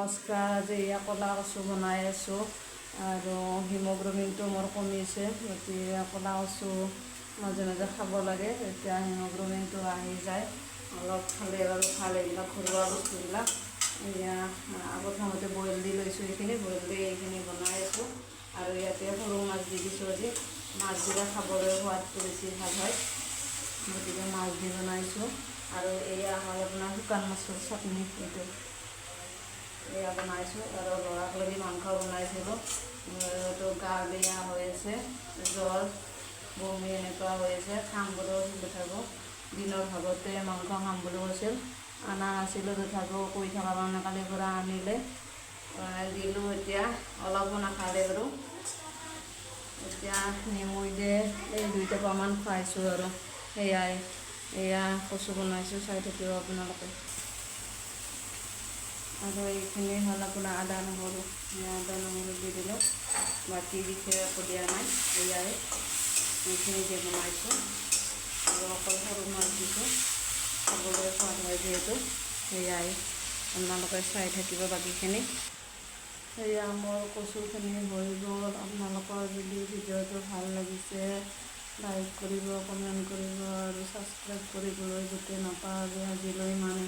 নমস্কাৰ। আজি এয়া ক'লা কচু বনাই আছোঁ আৰু হিমোগ্ল'বিনটো মোৰ কমিছে, গতিকে ক'লা কচু মাজে মাজে খাব লাগে, তেতিয়া হিমোগ্ল'বিনটো আহি যায়। অলপ খালে আৰু ভাল এইবিলাক ঘৰুৱা বস্তুবিলাক। এয়া প্ৰথমতে বইল দি লৈছোঁ, এইখিনি বইল দি এইখিনি বনাই আছোঁ আৰু ইয়াতে সৰু মাছ দি দিছোঁ। আজি মাছ দিলে খাবলৈ সোৱাদটো বেছি ভাল হয়, গতিকে মাছ দি বনাইছোঁ। আৰু এয়া আমাৰ আপোনাৰ শুকান মাছৰ চাটনি, এইটো এয়া বনাইছোঁ। আৰু ল'ৰাক লাগি মাংস বনাইছিলোঁ, তো গা বেয়া হৈ আছে, জ্বৰ বমি এনেকুৱা হৈ আছে, খাম বুলি তথাপিও দিনৰ ভাগতে মাংস খাম বুলি কৈছিল, অনা নাছিলোঁ। তথাপিও কৈ থকাৰ কাৰণে কালিৰ পৰা আনিলে, দিলোঁ। এতিয়া অলপো নাখালে বাৰু, এতিয়া নেমু দিয়ে এই 2 টোপালমান খুৱাইছোঁ আৰু সেয়াই। এয়া কচু বনাইছোঁ, চাই থাকিব আপোনালোকে। আৰু এইখিনি হ'ল আপোনাৰ আদা নহৰু দি দিলোঁ, বাকী বিশেষ একো দিয়া নাই। এয়াই এইখিনি দি বনাইছোঁ আৰু অকল সৰু মাছ দিছোঁ, খাবলৈ সোৱাদ হয় যিহেতু। সেয়াই আপোনালোকে চাই থাকিব বাকীখিনি। সেয়া মোৰ কচুখিনি হৈ গ'ল। আপোনালোকৰ যদি ভিডিঅ'টো ভাল লাগিছে লাইক কৰিব, কমেণ্ট কৰিব আৰু ছাবস্ক্ৰাইব কৰিবলৈ যাতে নাপাহৰে। আজিলৈ মানে